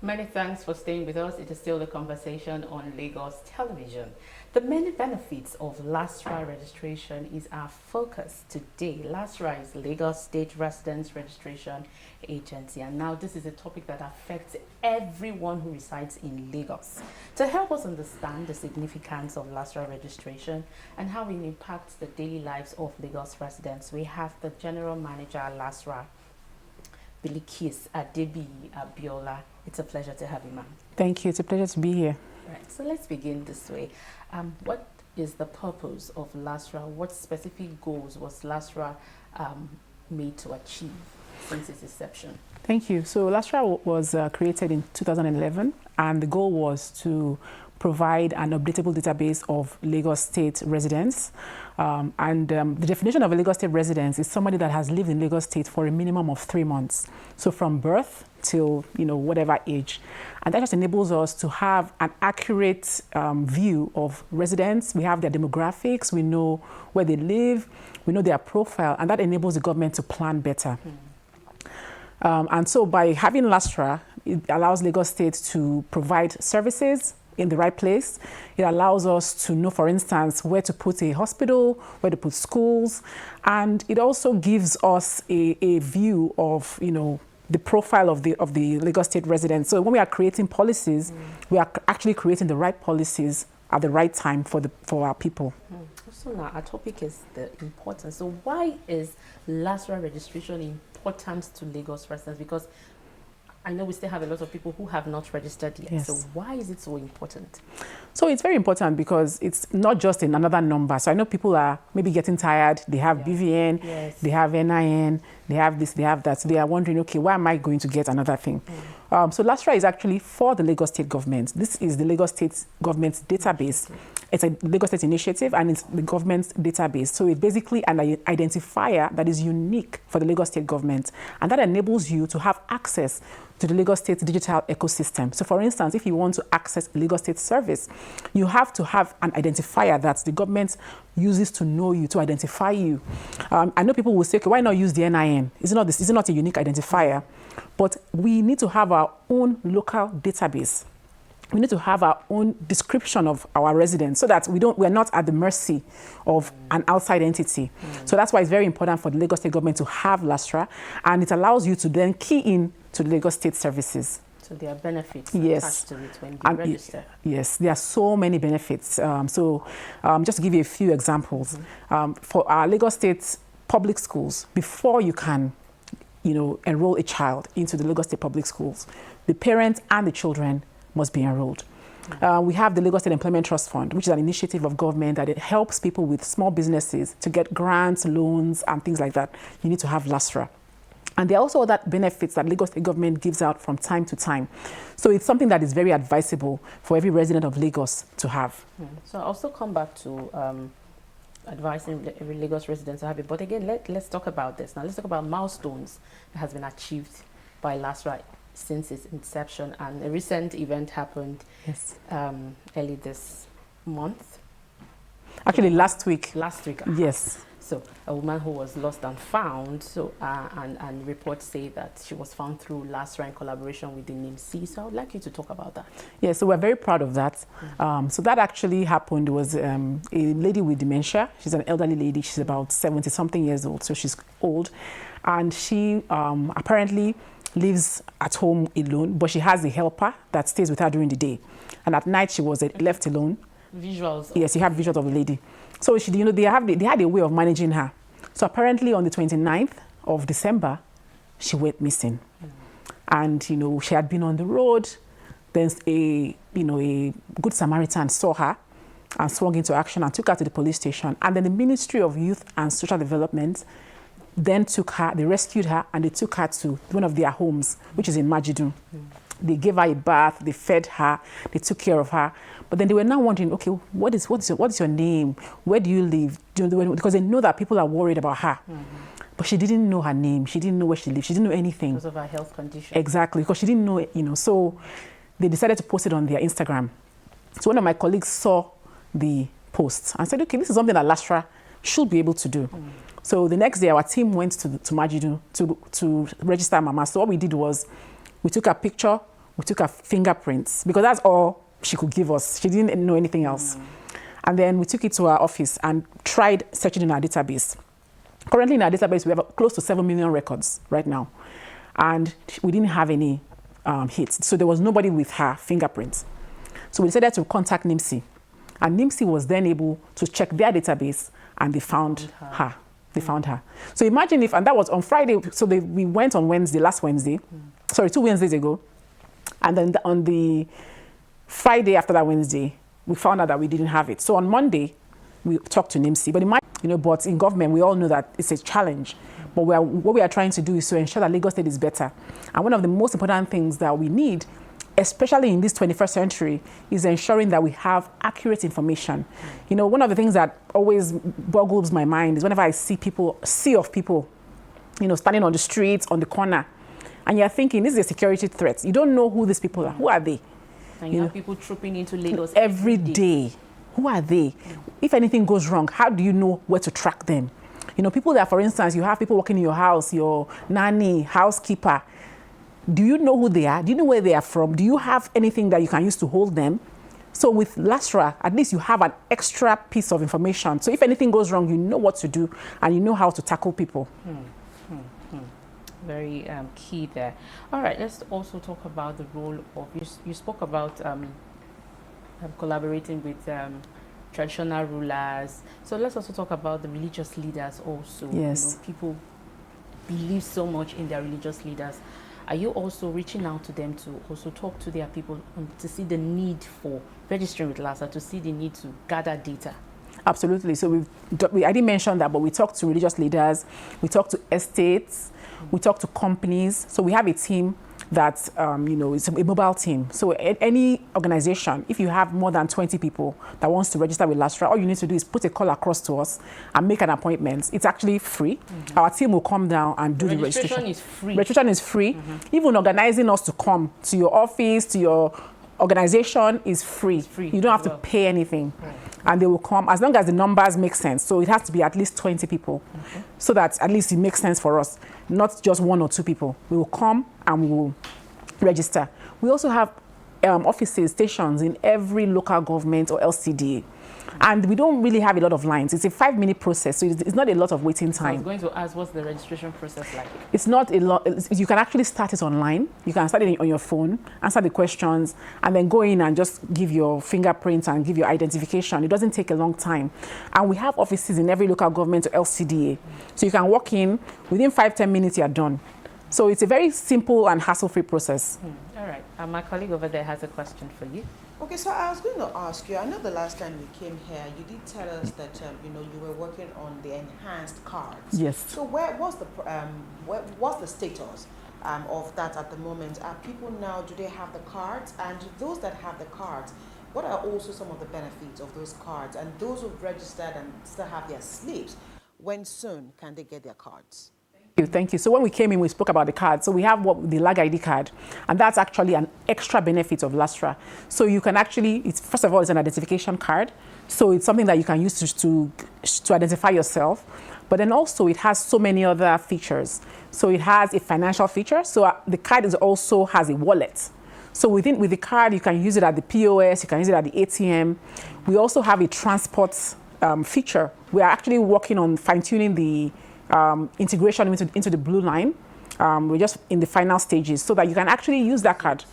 Many thanks for staying with us. It is still the conversation on Lagos television. The many benefits of LASRRA registration is our focus today. LASRRA is Lagos State Residence Registration Agency, and now this is a topic that affects everyone who resides in Lagos. To help us understand the significance of LASRRA registration and how it impacts the daily lives of Lagos residents, we have the General Manager at LASRRA, Bilikis Adebi Abiola. It's a pleasure to have you, ma'am. Thank you. It's a pleasure to be here. Right. So let's begin this way. What is the purpose of LASRRA? What specific goals was LASRRA made to achieve since its inception? Thank you. So LASRRA was created in 2011, and the goal was to provide an updatable database of Lagos State residents. The definition of a Lagos State resident is somebody that has lived in Lagos State for a minimum of 3 months. So from birth till, whatever age. And that just enables us to have an accurate view of residents. We have their demographics, we know where they live, we know their profile, and that enables the government to plan better. And so by having LASRRA, it allows Lagos State to provide services in the right place. It allows us to know, for instance, where to put a hospital, where to put schools, and it also gives us a view of, the profile of the Lagos State residents. So when we are creating policies, we are actually creating the right policies at the right time for our people. So now our topic is the importance. So why is LASRRA registration important to Lagos residents? Because I know we still have a lot of people who have not registered yet. Yes. So why is it so important? So it's very important because it's not just another number. So I know people are maybe getting tired. They have BVN, yes, they have NIN, they have this, they have that. So they are wondering, okay, why am I going to get another thing? So LASRRA is actually for the Lagos State government. This is the Lagos State government's database. It's a Lagos State initiative, and it's the government's database. So it's basically an identifier that is unique for the Lagos State government, and that enables you to have access to the Lagos State digital ecosystem. So for instance, if you want to access a Lagos State service, you have to have an identifier that the government uses to know you, to identify you. I know people will say, okay, why not use the NIN? Is it not a unique identifier? But we need to have our own local database. We need to have our own description of our residents so that we're not at the mercy of an outside entity. So that's why it's very important for the Lagos State government to have LASRRA, and it allows you to then key in to the Lagos State services. So there are benefits yes. attached to it when you register. Yes, there are so many benefits. Just to give you a few examples, for our Lagos State public schools, before you can enroll a child into the Lagos State public schools, the parents and the children must be enrolled. We have the Lagos State Employment Trust Fund, which is an initiative of government that it helps people with small businesses to get grants, loans, and things like that. You need to have LASRRA. And there are also other benefits that Lagos State government gives out from time to time. So it's something that is very advisable for every resident of Lagos to have. So I'll also come back to advising every Lagos resident to have it. But again, let's talk about this. Now let's talk about milestones that has been achieved by LASRRA since its inception. And a recent event happened early this month. Actually, last week. Last week. Yes. So a woman who was lost and found, and reports say that she was found through LASRRA in collaboration with the NIMC. So I would like you to talk about that. Yeah, so we're very proud of that. So that actually happened. It was a lady with dementia. She's an elderly lady. She's about 70-something years old, so she's old. And she apparently lives at home alone, but she has a helper that stays with her during the day. And at night, she was left alone. Visuals. Yes, you have visuals of the lady. So she, they had a way of managing her. So apparently on the 29th of December, she went missing. And she had been on the road. Then a good Samaritan saw her and swung into action and took her to the police station. And then the Ministry of Youth and Social Development then took her, they rescued her, and they took her to one of their homes, which is in Majidun. They gave her a bath, they fed her, they took care of her. But then they were now wondering, okay, what is your name? Where do you live? Because they know that people are worried about her. But she didn't know her name. She didn't know where she lived. She didn't know anything. Because of her health condition. Exactly, because she didn't know, So they decided to post it on their Instagram. So one of my colleagues saw the post and said, okay, this is something that LASRRA should be able to do. So the next day, our team went to Majidun to register Mama. So what we did was we took a picture We took her fingerprints because that's all she could give us. She didn't know anything else. And then we took it to our office and tried searching in our database. Currently in our database, we have close to 7 million records right now. And we didn't have any hits. So there was nobody with her fingerprints. So we decided to contact NIMSI. And NIMSI was then able to check their database and they found her. They found her. So imagine if, and that was on Friday, so we went on Wednesday, last Wednesday, sorry, 2 Wednesdays ago. And then on the Friday after that Wednesday, we found out that we didn't have it. So on Monday, we talked to NIMSI. But but in government, we all know that it's a challenge. But what we are trying to do is to ensure that Lagos State is better. And one of the most important things that we need, especially in this 21st century, is ensuring that we have accurate information. One of the things that always boggles my mind is whenever I see people, standing on the streets, on the corner, and you're thinking, this is a security threat. You don't know who these people are. Who are they? And you have people trooping into Lagos every day. Who are they? If anything goes wrong, how do you know where to track them? People that, for instance, you have people working in your house, your nanny, housekeeper. Do you know who they are? Do you know where they are from? Do you have anything that you can use to hold them? So with LASRRA, at least you have an extra piece of information. So if anything goes wrong, you know what to do and you know how to tackle people. Very key there. All right, let's also talk about the role of, you spoke about collaborating with traditional rulers. So let's also talk about the religious leaders also. Yes. People believe so much in their religious leaders. Are you also reaching out to them to also talk to their people to see the need for registering with LASRRA, to see the need to gather data? Absolutely. So I didn't mention that, but we talk to religious leaders, we talk to estates, we talk to companies. So we have a team that, it's a mobile team. So any organization, if you have more than 20 people that wants to register with LASRRA, all you need to do is put a call across to us and make an appointment. It's actually free. Our team will come down and do the registration. Registration is free. Registration is free. Even organizing us to come to your office, to your organization is free. It's free. You don't have to pay anything. And they will come as long as the numbers make sense. So it has to be at least 20 people so that at least it makes sense for us, not just 1 or 2 people. We will come and we will register. We also have offices, stations in every local government or LCDA. And we don't really have a lot of lines. It's a 5-minute process, so it's not a lot of waiting time. I was going to ask, what's the registration process like? It's not a lot. You can actually start it online. You can start it on your phone, answer the questions, and then go in and just give your fingerprints and give your identification. It doesn't take a long time. And we have offices in every local government or LCDA. So you can walk in, within 5-10 minutes, you're done. So it's a very simple and hassle-free process. All right. My colleague over there has a question for you. Okay, so I was going to ask you, I know the last time we came here, you did tell us that, you were working on the enhanced cards. Yes. So what's the status of that at the moment? Are people now, do they have the cards? And those that have the cards, what are also some of the benefits of those cards? And those who've registered and still have their slips, when soon can they get their cards? Thank you. So when we came in, we spoke about the card. So we have the LAG ID card, and that's actually an extra benefit of LASRRA. So you can actually, first of all, it's an identification card. So it's something that you can use to identify yourself. But then also it has so many other features. So it has a financial feature. So the card also has a wallet. So with the card, you can use it at the POS, you can use it at the ATM. We also have a transport feature. We are actually working on fine-tuning the integration into the blue line. We're just in the final stages so that you can actually use that card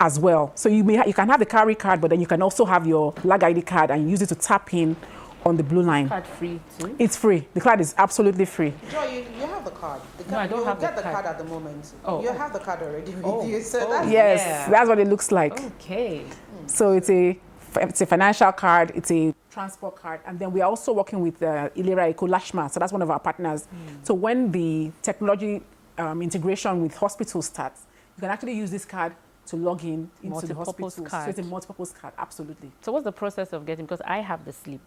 as well. So you can have the carry card, but then you can also have your LAG ID card and use it to tap in on the blue line. Card free too? It's free. The card is absolutely free. Joy, you have the card. No, I don't have the card. You get the card at the moment. Oh, you have the card already with you. So that's Yes, that's what it looks like. Okay. So it's a financial card, it's a transport card, and then we are also working with Ilera Eco Lashma, so that's one of our partners. So when the technology integration with hospitals starts, you can actually use this card to log in into the hospital. So it's a multi-purpose card, absolutely. So what's the process of getting, because I have the slip.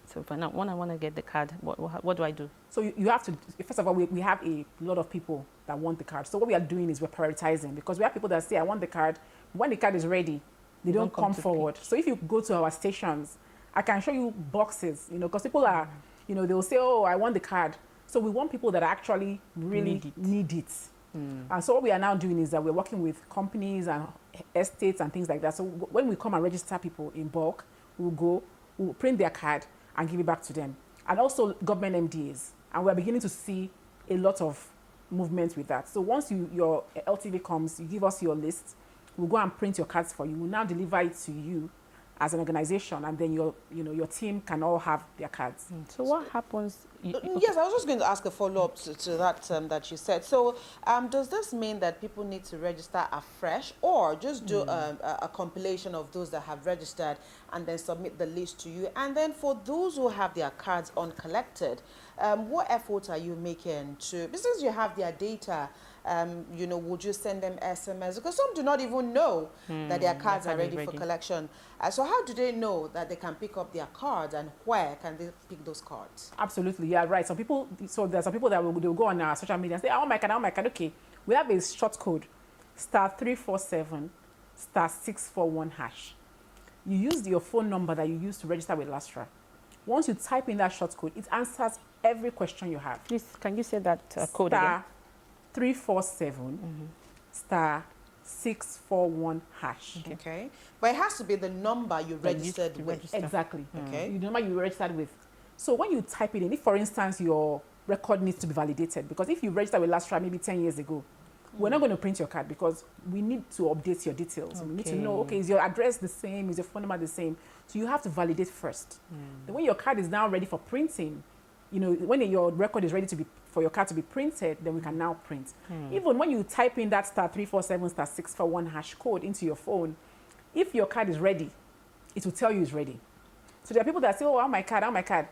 So when I want to get the card, what do I do? So you have to, first of all, we have a lot of people that want the card. So what we are doing is we're prioritizing, because we have people that say, I want the card. When the card is ready, they don't come forward. So if you go to our stations, I can show you boxes, because people are, they will say, oh, I want the card. So we want people that actually really need it. And so what we are now doing is that we're working with companies and estates and things like that. So when we come and register people in bulk, we'll print their card and give it back to them. And also government MDAs. And we're beginning to see a lot of movement with that. So once your LTV comes, you give us your list, we'll go and print your cards for you. We'll now deliver it to you as an organization, and then your team can all have their cards. So what happens? Yes, I was just going to ask a follow-up to that that you said. So does this mean that people need to register afresh, or just do a compilation of those that have registered and then submit the list to you? And then for those who have their cards uncollected, what efforts are you making to, since you have their data, would you send them SMS? Because some do not even know that their cards are ready for collection. So how do they know that they can pick up their cards, and where can they pick those cards? Absolutely, yeah, right. Some people, so there are some people that will go on our social media and say, oh my God, okay. We have a short code, *347 *641#. You use your phone number that you use to register with LASRRA. Once you type in that short code, it answers every question you have. Please, can you say that code again? *347 *641#. Okay. But it has to be the number you registered with. Exactly. Okay. The number you registered with. So when you type it in, if for instance your record needs to be validated, because if you registered with LASRRA maybe 10 years ago, we're not going to print your card because we need to update your details. Okay. We need to know, okay, is your address the same? Is your phone number the same? So you have to validate first. Then when your card is now ready for printing, when your record is ready for your card to be printed, then we can now print. Even when you type in that *347 *641# code into your phone, if your card is ready, it will tell you it's ready. So there are people that say, oh, my card.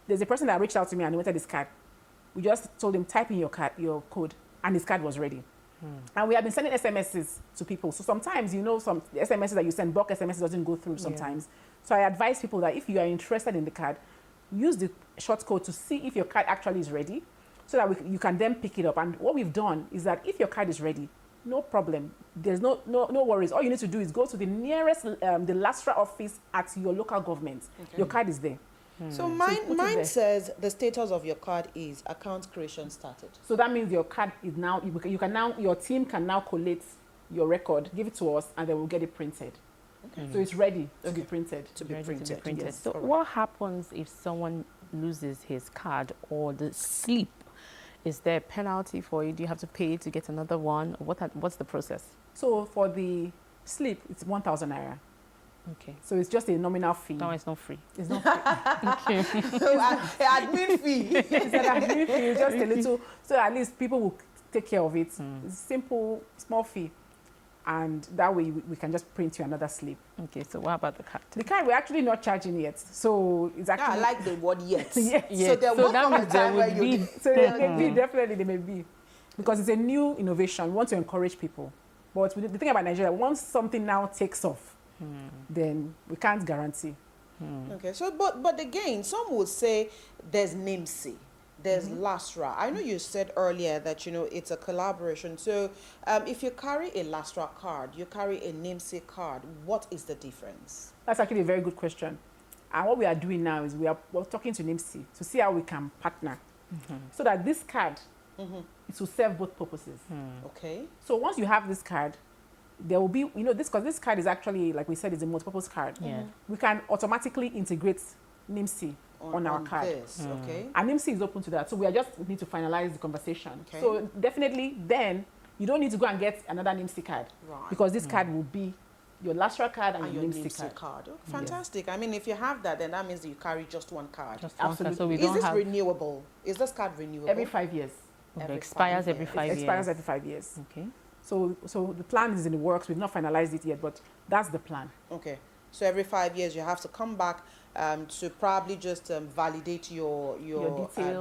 There's a person that reached out to me and wanted this card. We just told him, type in your code, and his card was ready. And we have been sending SMSs to people. So sometimes, some SMSs that you send, bulk SMSs doesn't go through sometimes. So I advise people that if you are interested in the card, use the short code to see if your card actually is ready, so that you can then pick it up. And what we've done is that if your card is ready, no problem. There's no worries. All you need to do is go to the nearest the LASRRA office at your local government. Okay. Your card is there. So mine says the status of your card is account creation started. So that means your card is now, your team can now collate your record, give it to us, and then we'll get it printed. Okay. So it's ready to be printed. Yes. So what happens if someone loses his card or the slip? Is there a penalty for you? Do you have to pay to get another one? What's the process? So for the slip, it's 1,000 naira. Okay. So it's just a nominal fee. No, it's not free. It's not free. Okay. So admin fee. It's an admin fee. It's just a little. So at least people will take care of it. It's a simple, small fee. And that way we can just print you another slip. Okay, so what about the card? The card we're actually not charging yet. So it's actually... I like the word yet. Yes. So there will come a time where you... So there may be, definitely there may be. Because it's a new innovation. We want to encourage people. But the thing about Nigeria, once something now takes off, then we can't guarantee. Okay, so but again, some would say there's NIMC. There's LASRRA. I know you said earlier that, it's a collaboration. So if you carry a LASRRA card, you carry a NIMC card, what is the difference? That's actually a very good question. And what we are doing now is we're talking to NIMC to see how we can partner so that this card, it will serve both purposes. Okay. So once you have this card, there will be, because this card is actually, like we said, is a multi-purpose card. We can automatically integrate NIMC on our card. This, okay. And NIMC is open to that. So we just need to finalize the conversation. Okay. So definitely then you don't need to go and get another NIMC card. Right. Because this card will be your LASRRA card and your NIMC card. Oh, fantastic. I mean, if you have that, then that means that you carry just one card. Absolutely. So is this renewable? Is this card renewable? Every 5 years. It expires every 5 years. It expires every 5 years. Okay. So the plan is in the works. We've not finalized it yet, but that's the plan. Okay. So every 5 years you have to come back to probably just validate your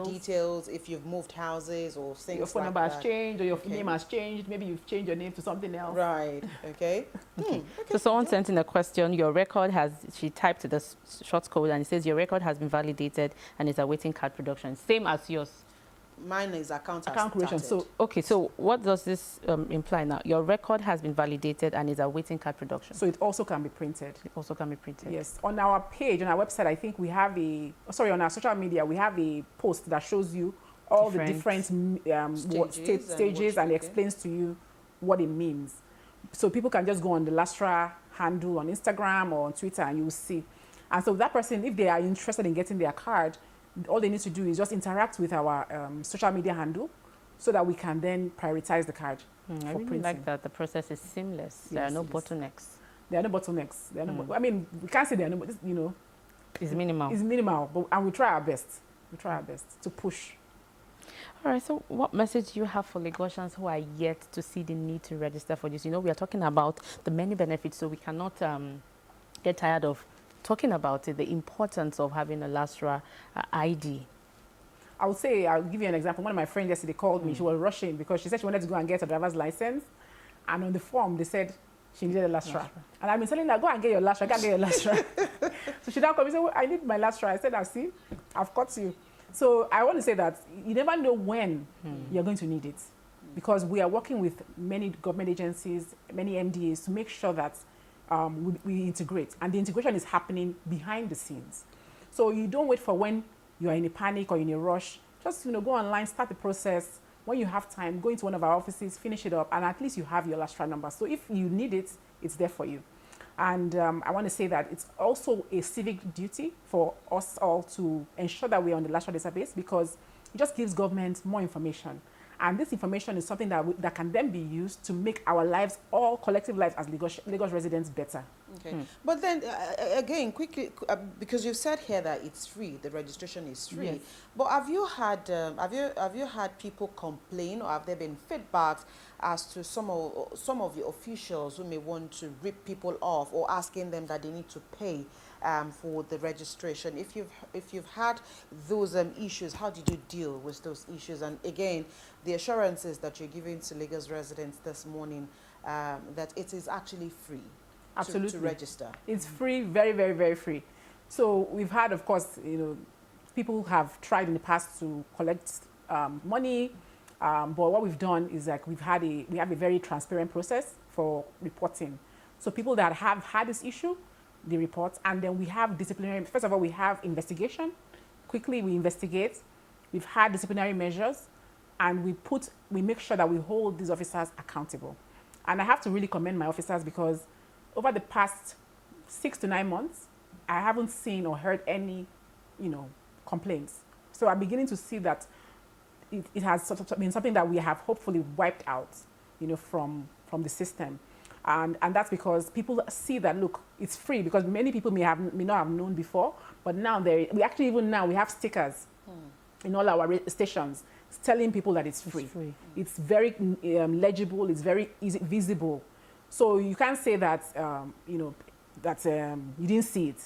details if you've moved houses or things like that. Your phone number has changed or your name has changed. Maybe you've changed your name to something else. Right. Okay. Okay. So someone sent in a question. Your record she typed the short code and it says your record has been validated and is awaiting card production. Same as yours. Mine is account creation. So okay, so what does this imply now? Your record has been validated and is awaiting card production. So it also can be printed. It also can be printed. Yes. On our page, on our website, I think we have on our social media, we have a post that shows you all the different stages and okay. explains to you what it means. So people can just go on the LASRRA handle on Instagram or on Twitter and you will see. And so that person, if they are interested in getting their card, all they need to do is just interact with our social media handle so that we can then prioritize the card. I really like that. The process is seamless. There are no bottlenecks. There are no bottlenecks. There are no, I mean, we can't say there are no, you know. It's minimal. It's minimal, and we try our best. We try our best to push. All right, so what message do you have for Lagosians who are yet to see the need to register for this? You know, we are talking about the many benefits, so we cannot get tired of talking about it, the importance of having a LASRRA ID. I would say, I'll give you an example. One of my friends yesterday called me. She was rushing because she said she wanted to go and get a driver's license. And on the form, they said she needed a LASRRA. And I've been telling her, go and get your LASRRA, go and get your LASRRA. So she now comes and said, well, I need my LASRRA. I said, see, I've caught you. So I want to say that you never know when you're going to need it. Because we are working with many government agencies, many MDAs to make sure that we integrate. And the integration is happening behind the scenes. So you don't wait for when you are in a panic or in a rush. Just go online, start the process. When you have time, go into one of our offices, finish it up, and at least you have your LASRRA number. So if you need it, it's there for you. And I want to say that it's also a civic duty for us all to ensure that we're on the LASRRA database because it just gives government more information. And this information is something that can then be used to make our lives, all collective lives as Lagos residents, better. Okay. But then, again, quickly, because you said here that it's free, the registration is free. Yes. But have you had people complain, or have there been feedbacks as to some of the officials who may want to rip people off or asking them that they need to pay for the registration? If you've had those issues, how did you deal with those issues? And again, the assurances that you're giving to Lagos residents this morning that it is actually free. Absolutely. To register. It's free, very, very, very free. So we've had, of course, people who have tried in the past to collect money, but what we've done is like we have a very transparent process for reporting. So people that have had this issue, they report, and then we have disciplinary. First of all, we have investigation. Quickly, we investigate. We've had disciplinary measures, and we make sure that we hold these officers accountable. And I have to really commend my officers because over the past 6 to 9 months, I haven't seen or heard any, complaints. So I'm beginning to see that it has been something that we have hopefully wiped out, from the system. And that's because people see that, look, it's free, because many people may not have known before, but now we have stickers in all our stations telling people that it's free. It's very legible, it's very easy, visible. So you can't say that, you didn't see it.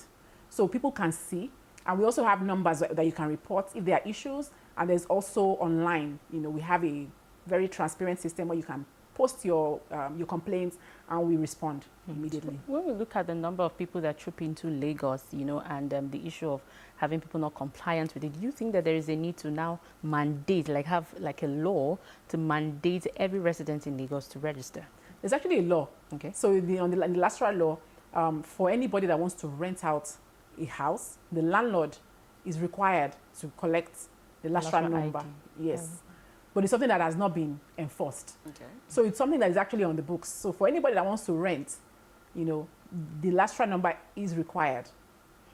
So people can see. And we also have numbers that you can report if there are issues. And there's also online, we have a very transparent system where you can post your complaints and we respond immediately. When we look at the number of people that troop into Lagos, and the issue of having people not compliant with it, do you think that there is a need to now mandate, have a law to mandate every resident in Lagos to register? There's actually a law. Okay. So in the LASRRA law, for anybody that wants to rent out a house, the landlord is required to collect the LASRRA number. ID. Yes. But it's something that has not been enforced. Okay. So it's something that is actually on the books. So for anybody that wants to rent, the LASRRA number is required.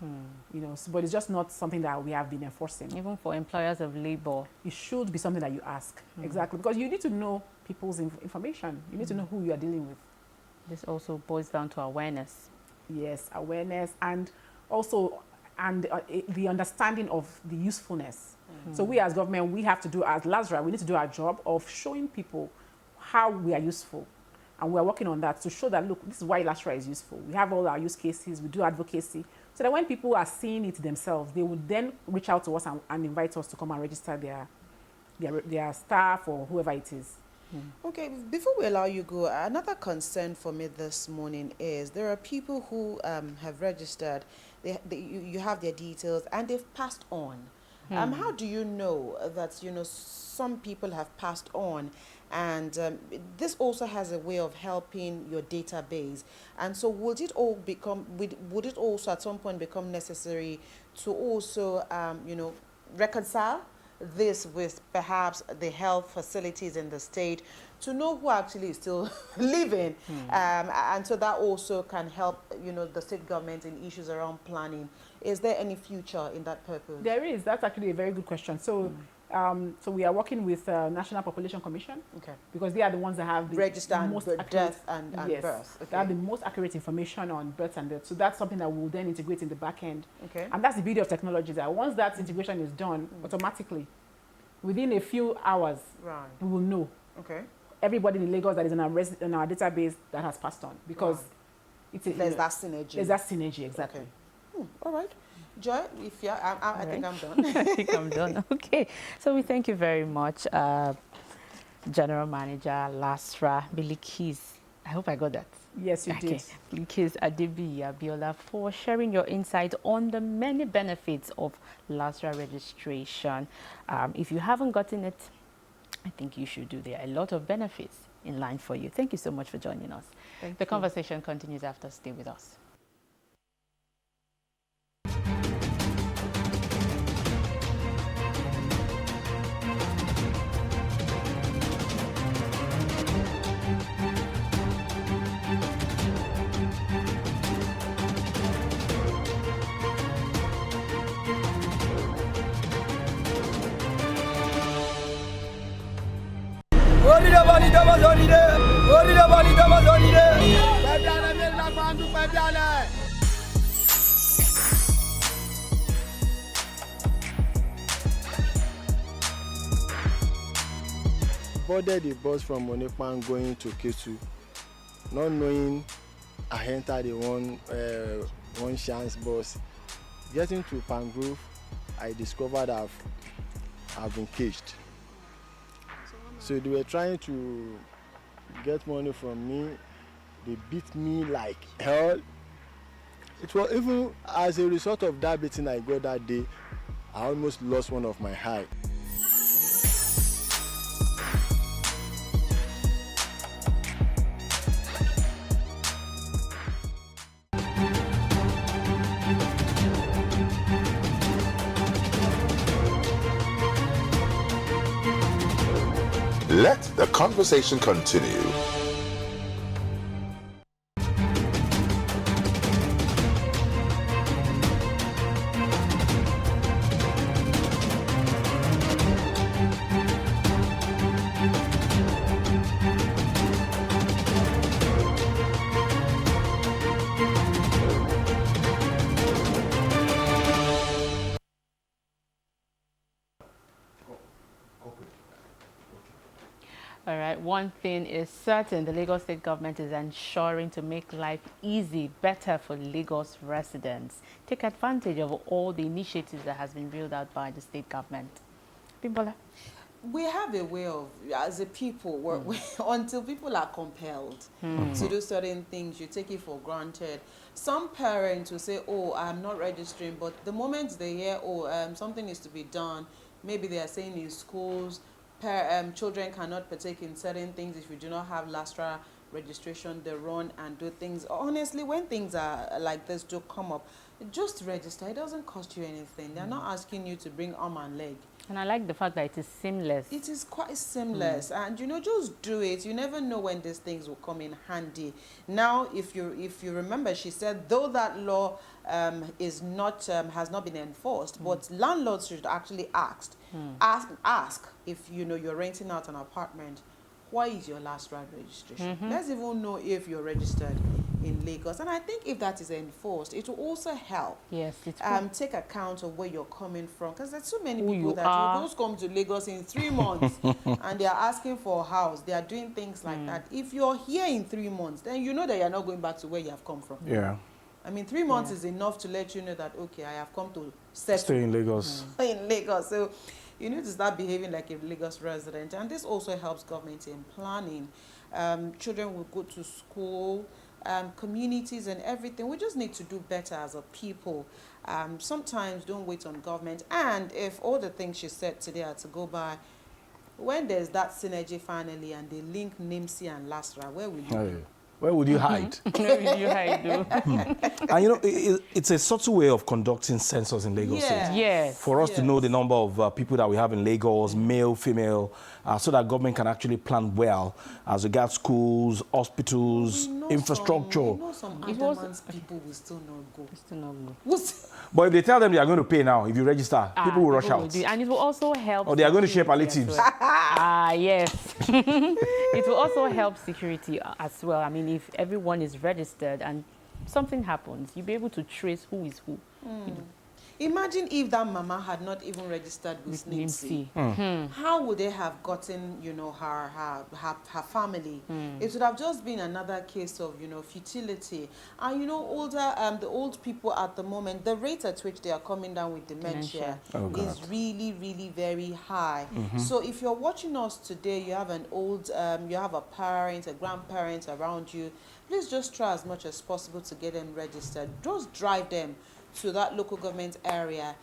But it's just not something that we have been enforcing. Even for employers of labor. It should be something that you ask. Exactly. Because you need to know people's information. You need to know who you are dealing with. This also boils down to awareness. Yes, awareness and also the understanding of the usefulness. So we as government, we have to do, as LASRRA, we need to do our job of showing people how we are useful. And we are working on that to show that, look, this is why LASRRA is useful. We have all our use cases, we do advocacy. So that when people are seeing it themselves, they would then reach out to us and invite us to come and register their staff or whoever it is. Okay, before we allow you go, another concern for me this morning is there are people who have registered, you have their details, and they've passed on. How do you know that, some people have passed on? And this also has a way of helping your database. And so would it also at some point become necessary to also, reconcile this with perhaps the health facilities in the state to know who actually is still living. And so that also can help, you know, the state government in issues around planning. Is there any future in that purpose? There is. That's actually a very good question. So, so we are working with National Population Commission, Okay. because they are the ones that have the Register and most death and yes, birth. they have the most accurate information on births and deaths. So that's something that we'll then integrate in the back end. Okay. And that's the beauty of technology, that once that integration is done, automatically, within a few hours, Right. we will know Okay. everybody in Lagos that is in our database that has passed on, because Right. it's a, There's that synergy. There's that synergy, exactly. Okay. All right. Joy, if you're, I think I'm done. I think I'm done. Okay. So we thank you very much, General Manager, LASRRA, Bilikis. I hope I got that. Yes, you did. Bilikis Adebi Abiola, for sharing your insight on the many benefits of LASRRA registration. If you haven't gotten it, I think you should do. There are a lot of benefits in line for you. Thank you so much for joining us. Thank The you. conversation continues after. Stay with us. Boarded the bus from Onipan going to Ketu, not knowing I entered the one chance bus. Getting to Pangrove, I discovered I've been caged. So they were trying to get money from me. They beat me like hell. It was even as a result of that beating I got that day, I almost lost one of my eye. Let the conversation continue. All right, one thing is certain, the Lagos State government is ensuring to make life easy, better for Lagos residents. Take advantage of all the initiatives that has been rolled out by the state government. Bimbola. We have a way of, as a people, until people are compelled to do certain things, you take it for granted. Some parents will say, oh, I'm not registering, but the moment they hear, oh, something is to be done, maybe they are saying in schools, children cannot partake in certain things if you do not have LASRRA registration. They run and do things. Honestly, when things are like this do come up, just register. It doesn't cost you anything. They're not asking you to bring arm and leg. And I like the fact that it is seamless. It is quite seamless, and you know, just do it. You never know when these things will come in handy. Now, if you remember, she said though that law is not has not been enforced, but landlords should actually ask if you know you're renting out an apartment, why is your LASRRA registration? Let's even know if you're registered in Lagos. And I think if that is enforced, it will also help. Yes, it will. Take account of where you're coming from, because there's so many Who people you that are. will just come to Lagos in 3 months and they are asking for a house. They are doing things like that. If you're here in 3 months, then you know that you're not going back to where you have come from. Yeah. I mean, 3 months is enough to let you know that, okay, I have come to settle Stay in Lagos. in Lagos. So you need to start behaving like a Lagos resident. And this also helps government in planning. Children will go to school, communities and everything. We just need to do better as a people. Sometimes don't wait on government. And if all the things she said today are to go by, when there's that synergy finally and they link NIMSI and LASRRA, where will you be? Where would you hide? Where would you hide, though? And you know, it's a subtle way of conducting census in Lagos State. Yes. For us to know the number of people that we have in Lagos, male, female, so that government can actually plan well as regards schools, hospitals, infrastructure. Some It was- Andamans people will still not go. Still not good. What's- But if they tell them they are going to pay now, if you register, people will rush People will out. do it. And it will also help. Or they are going to share security as palliatives. well. Yes. It will also help security as well. I mean, if everyone is registered and something happens, you'll be able to trace who is who. Imagine if that mama had not even registered with NIMSI. How would they have gotten, you know, her family? It would have just been another case of, you know, futility. And you know, the old people at the moment, the rate at which they are coming down with dementia is really, really very high. So if you're watching us today, you have an you have a parent, a grandparent around you, please just try as much as possible to get them registered. Just drive them to that local government area,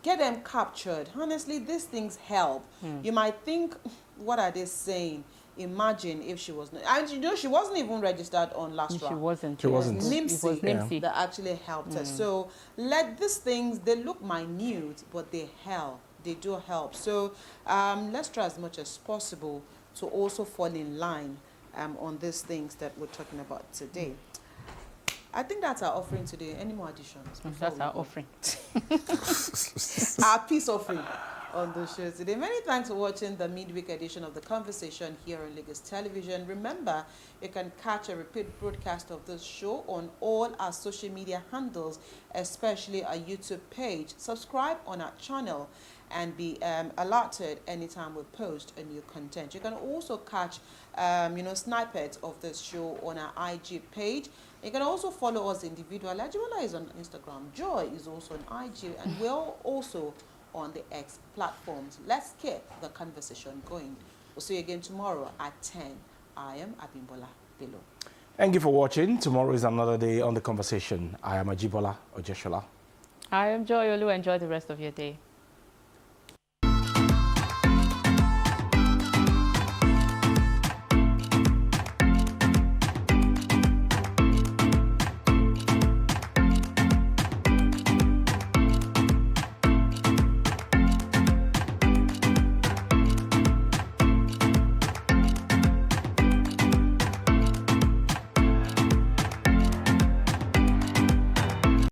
get them captured. Honestly, these things help. You might think, what are they saying? Imagine if she was not, and you know, she wasn't even registered on LASRRA. She wasn't. She wasn't. It was NIMSI. That actually helped her. So let these things, they look minute, but they help. They do help. So let's try as much as possible to also fall in line on these things that we're talking about today. I think that's our offering today. Any more additions? That's our offering. Our peace offering on the show today. Many thanks for watching the midweek edition of The Conversation here on Lagos Television. Remember, you can catch a repeat broadcast of this show on all our social media handles, especially our YouTube page. Subscribe on our channel and be alerted anytime we post a new content. You can also catch snippets of this show on our IG page. You can also follow us individually. Ajibola is on Instagram. Joy is also on IG, and we're also on the X platforms. Let's keep the conversation going. We'll see you again tomorrow at 10. I am Abimbola Bello. Thank you for watching. Tomorrow is another day on The Conversation. I am Ajibola Ojeshola. I am Joy Olu. Enjoy the rest of your day.